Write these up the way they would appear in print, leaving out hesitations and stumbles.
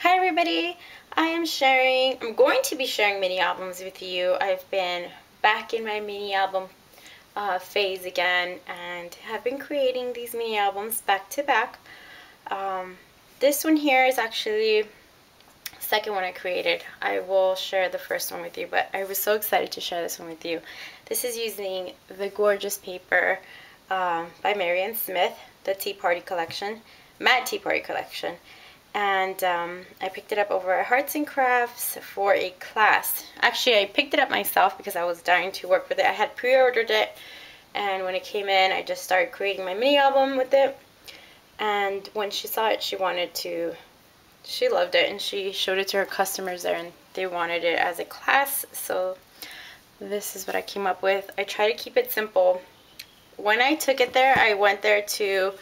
Hi everybody, I'm going to be sharing mini albums with you. I've been back in my mini album phase again and have been creating these mini albums back to back. This one here is actually the second one I created. I will share the first one with you, but I was so excited to share this one with you. This is using the gorgeous paper by Marion Smith, the Tea Party collection, Matte Tea Party collection. And I picked it up over at Arts and Crafts for a class. Actually, I picked it up myself because I was dying to work with it. I had pre-ordered it, and when it came in, I just started creating my mini album with it. And when she saw it, she loved it, and she showed it to her customers there, and they wanted it as a class. So this is what I came up with. I try to keep it simple. When I took it there, I went there to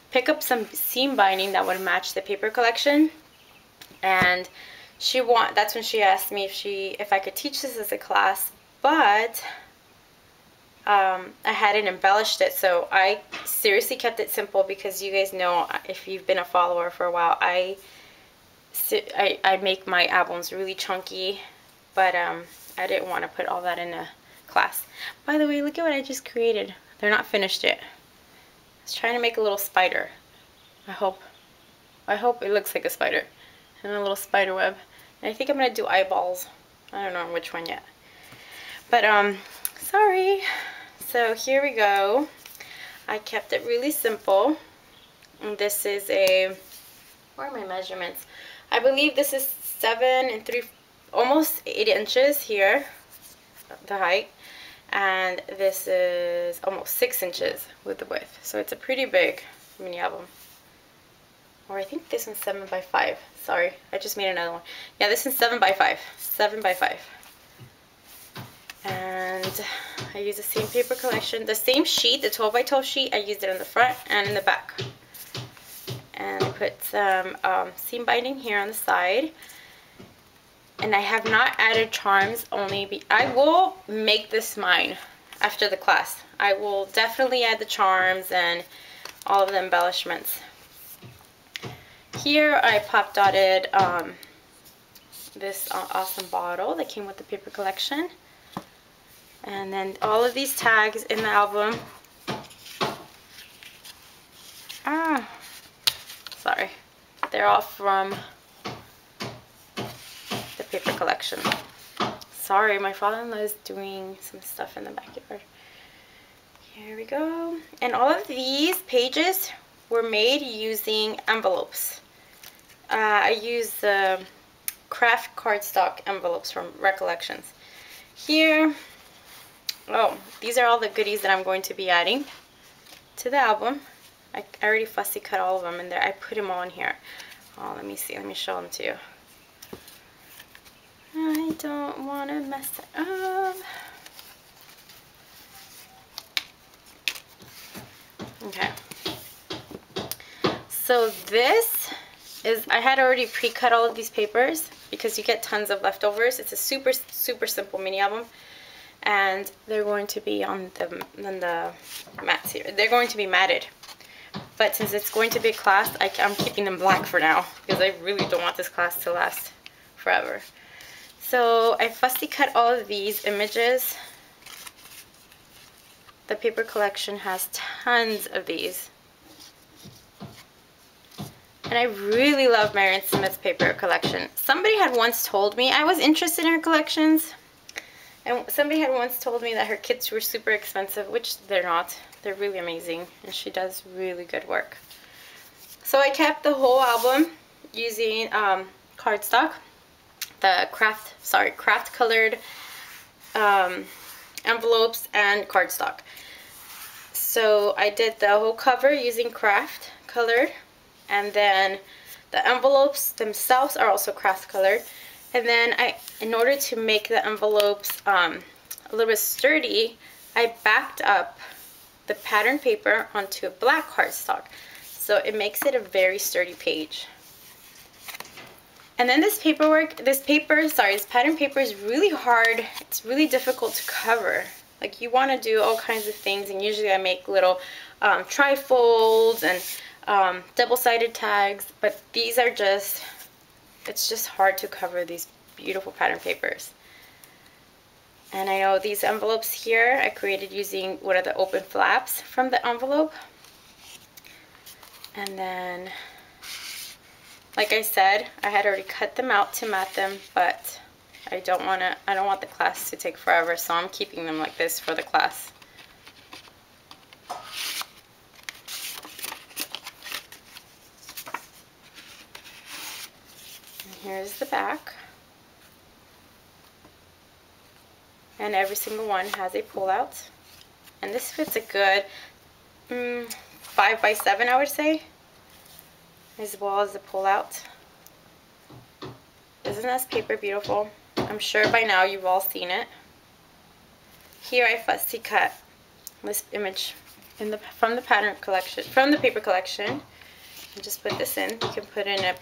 pick up some seam binding that would match the paper collection, and that's when she asked me if I could teach this as a class, but I hadn't embellished it, so I seriously kept it simple because you guys know, if you've been a follower for a while, I make my albums really chunky, but I didn't want to put all that in a class. By the way, look at what I just created. They're not finished yet. I was trying to make a little spider. I hope it looks like a spider and a little spider web. And I think I'm gonna do eyeballs. I don't know which one yet. But sorry. So here we go. I kept it really simple. And this is where are my measurements? I believe this is 7 3/4, almost 8 inches here, the height. And this is almost 6 inches with the width, so it's a pretty big mini album. Or I think this one's 7 by 5. Sorry, I just made another one. Yeah, this is 7 by 5. 7 by 5. And I use the same paper collection, the same sheet, the 12 by 12 sheet. I used it in the front and in the back. And I put some seam binding here on the side. And I have not added charms, I will make this mine after the class. I will definitely add the charms and all of the embellishments. Here I pop dotted this awesome bottle that came with the paper collection. And then all of these tags in the album. Sorry. They're all from paper collection. Sorry, my father-in-law is doing some stuff in the backyard. Here we go. And all of these pages were made using envelopes. I use the craft cardstock envelopes from Recollections. Here, these are all the goodies that I'm going to be adding to the album. I already fussy cut all of them in there. I put them all in here. Oh, let me see. Let me show them to you. I don't want to mess it up. Okay. So this is, I had already pre-cut all of these papers because you get tons of leftovers. It's a super, super simple mini album. And they're going to be on the mats here. They're going to be matted. But since it's going to be a class, I'm keeping them black for now because I really don't want this class to last forever. So I fussy cut all of these images. The paper collection has tons of these. And I really love Marion Smith's paper collection. Somebody had once told me, I was interested in her collections, and somebody had once told me that her kits were super expensive, which they're not. They're really amazing, and she does really good work. So I kept the whole album using cardstock. The craft colored envelopes and cardstock. So I did the whole cover using craft colored, and then the envelopes themselves are also craft colored. And then in order to make the envelopes a little bit sturdy, I backed up the pattern paper onto a black cardstock, so it makes it a very sturdy page. And then this pattern paper is really hard. It's really difficult to cover. Like, you want to do all kinds of things, and usually I make little trifolds and double-sided tags, but these are just it's just hard to cover these beautiful pattern papers. And I know these envelopes here I created using one of the open flaps from the envelope. And then, like I said, I had already cut them out to mat them, but I don't want the class to take forever, so I'm keeping them like this for the class. And here's the back. And every single one has a pull-out. And this fits a good 5 by 7, I would say, as well as the pull-out. Isn't this paper beautiful? I'm sure by now you've all seen it. Here I fussy cut this image from the pattern collection, from the paper collection, and just put this in. You can put in a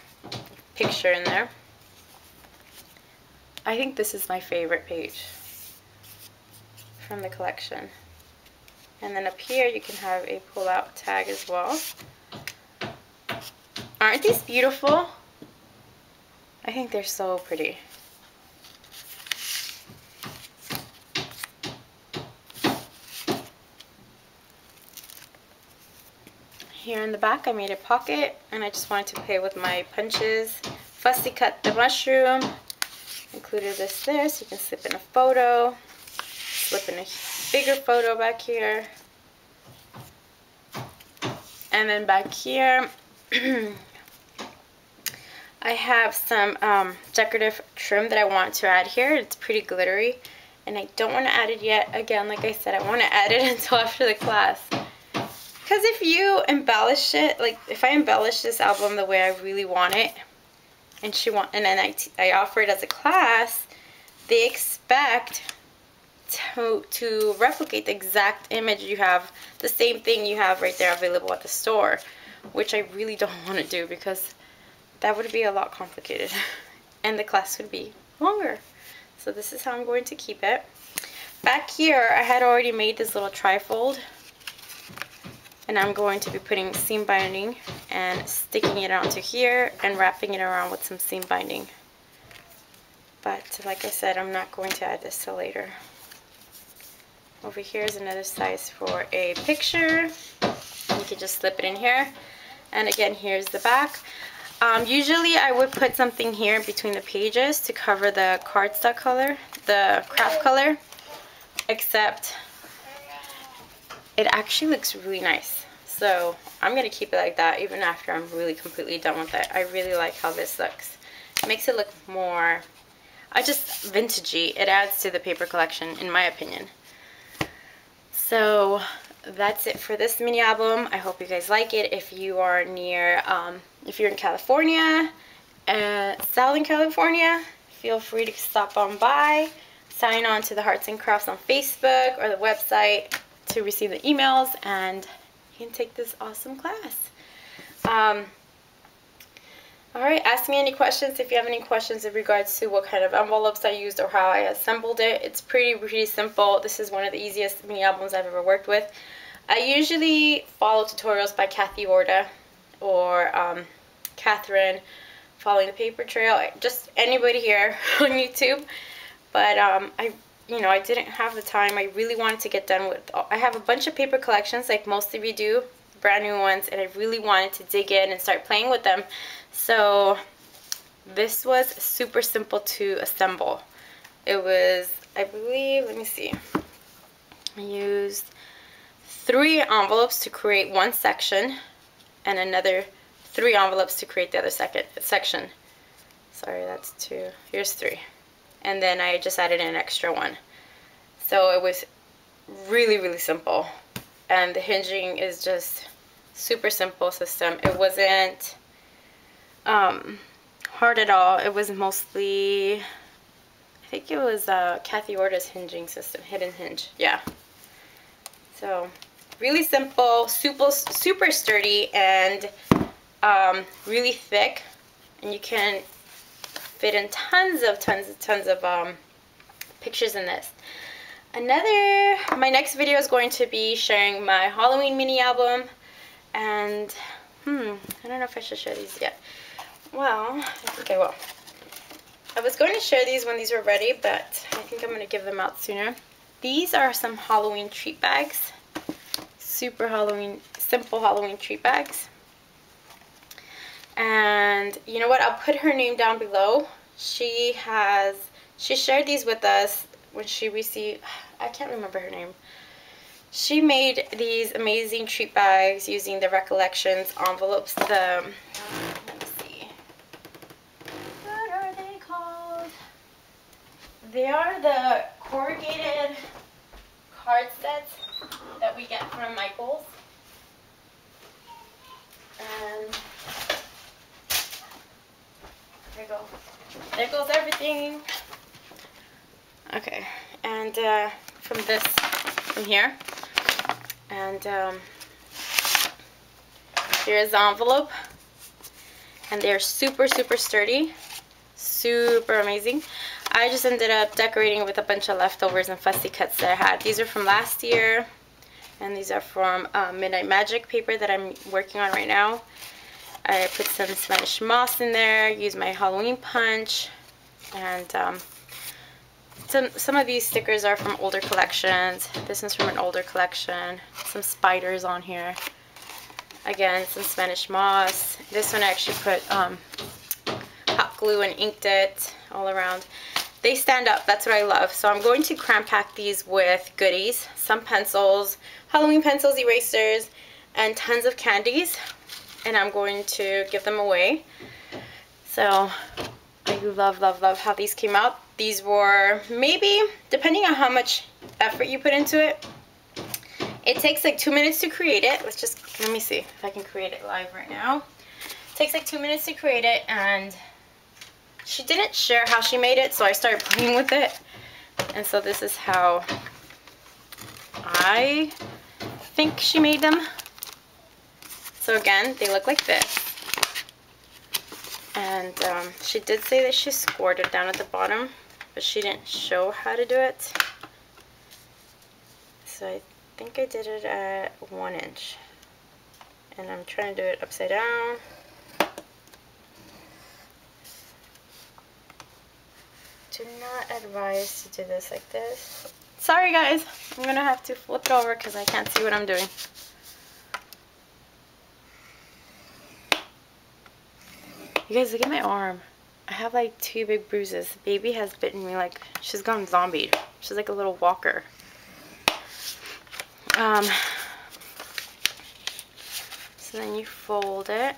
picture in there. I think this is my favorite page from the collection. And then up here you can have a pull-out tag as well. Aren't these beautiful? I think they're so pretty. Here in the back I made a pocket, and I just wanted to play with my punches. Fussy cut the mushroom. Included this there, so you can slip in a photo. Slip in a bigger photo back here. And then back here I have some decorative trim that I want to add here. It's pretty glittery, and I don't want to add it yet. Again, like I said, I want to add it until after the class. Because if you embellish it, like if I embellish this album the way I really want it, and then I offer it as a class, they expect to replicate the exact image you have, the same thing you have right there available at the store, which I really don't want to do because that would be a lot complicated and the class would be longer. So this is how I'm going to keep it. Back here I had already made this little trifold, and I'm going to be putting seam binding and sticking it onto here and wrapping it around with some seam binding. But like I said, I'm not going to add this till later. Over here is another size for a picture. You can just slip it in here. And again, here's the back. Usually I would put something here between the pages to cover the cardstock color, the craft color, except it actually looks really nice. So I'm going to keep it like that even after I'm really completely done with it. I really like how this looks. It makes it look more, just vintagey. It adds to the paper collection in my opinion. So that's it for this mini album. I hope you guys like it. If you are near, if you're in California, Southern California, feel free to stop on by. Sign on to the Arts and Crafts on Facebook or the website to receive the emails, and you can take this awesome class. Alright, ask me any questions if you have any questions in regards to what kind of envelopes I used or how I assembled it. It's pretty simple. This is one of the easiest mini albums I've ever worked with. I usually follow tutorials by Kathy Orta or Catherine, following the paper trail, just anybody here on YouTube. But I didn't have the time. I really wanted to get done with, I have a bunch of paper collections like most of you do, brand new ones, and I really wanted to dig in and start playing with them. So this was super simple to assemble. It was, I believe, let me see, I used 3 envelopes to create one section and another 3 envelopes to create the other section. Sorry, that's 2. Here's 3. And then I just added an extra one. So it was really simple. And the hinging is just super simple system. It wasn't hard at all. It was mostly, I think it was Kathy Orta's hinging system, hidden hinge. Yeah. So really simple, super sturdy, and really thick, and you can fit in tons of pictures in this. My next video is going to be sharing my Halloween mini album, and I don't know if I should share these yet. well, I think I will. I was going to share these when these were ready, but I think I'm going to give them out sooner. These are some Halloween treat bags. Super Halloween, simple Halloween treat bags. And you know what? I'll put her name down below. She shared these with us when she received, I can't remember her name. She made these amazing treat bags using the Recollections envelopes. Let me see. What are they called? They are the corrugated card sets that we get from Michael's. And there you go. There goes everything. Okay, and from here. And here's the envelope. And they're super, super sturdy. Super amazing. I just ended up decorating with a bunch of leftovers and fussy cuts that I had. These are from last year. And these are from Midnight Magic paper that I'm working on right now. I put some Spanish moss in there, used my Halloween punch, and some of these stickers are from older collections. This one's from an older collection. Some spiders on here. Again, some Spanish moss. This one I actually put hot glue and inked it all around. They stand up, that's what I love. So I'm going to cram pack these with goodies, some pencils, Halloween pencils, erasers, and tons of candies. And I'm going to give them away. So I love, love, love how these came out. These were maybe, depending on how much effort you put into it, it takes like 2 minutes to create it. Let me see if I can create it live right now. It takes like 2 minutes to create it, and she didn't share how she made it, so I started playing with it. And so this is how I think she made them. So again, they look like this. And she did say that she scored it down at the bottom, but she didn't show how to do it. So I think I did it at 1 inch. And I'm trying to do it upside down. Do not advise to do this like this. Sorry guys, I'm gonna have to flip it over because I can't see what I'm doing. You guys, look at my arm. I have like 2 big bruises. Baby has bitten me like, she's gone zombie. She's like a little walker. So then you fold it.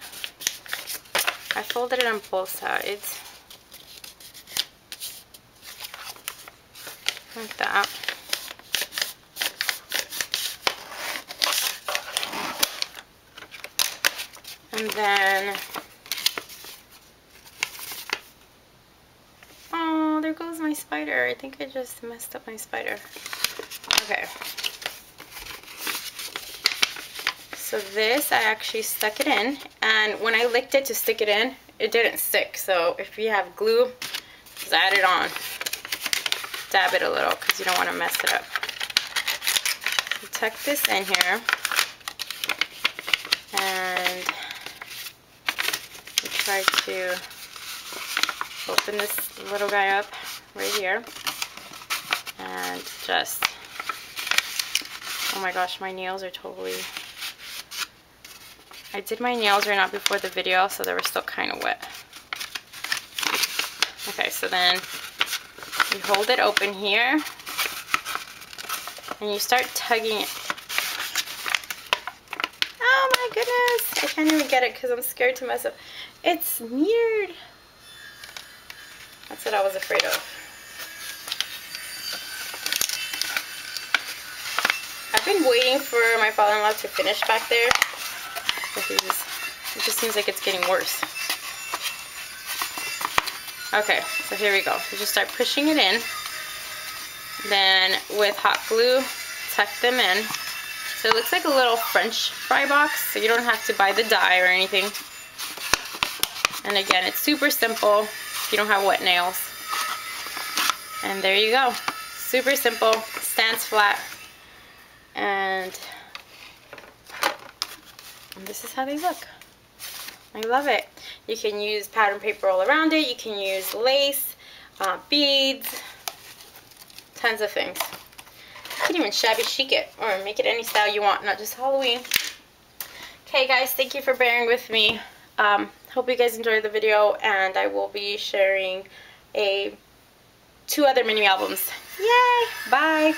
I folded it on both sides. Like that. And then, oh, there goes my spider. I think I just messed up my spider. Okay. So this, I actually stuck it in, and when I licked it to stick it in, it didn't stick. So if you have glue, just add it on. Dab it a little because you don't want to mess it up. So tuck this in here, and we try to open this little guy up right here, and just, oh my gosh, my nails are totally, I did my nails right now before the video, so they were still kind of wet. Okay, so then you hold it open here, and you start tugging it. Oh my goodness, I can't even get it because I'm scared to mess up. It's weird. That's what I was afraid of. I've been waiting for my father-in-law to finish back there. It just seems like it's getting worse. Okay, so here we go. You just start pushing it in. Then with hot glue, tuck them in. So it looks like a little French fry box, so you don't have to buy the dye or anything. And again, it's super simple if you don't have wet nails. And there you go. Super simple, stands flat. And this is how they look. I love it. You can use pattern paper all around it. You can use lace, beads, tons of things. You can even shabby chic it or make it any style you want, not just Halloween. Okay guys, thank you for bearing with me. Hope you guys enjoyed the video, and I will be sharing 2 other mini albums. Yay! Bye!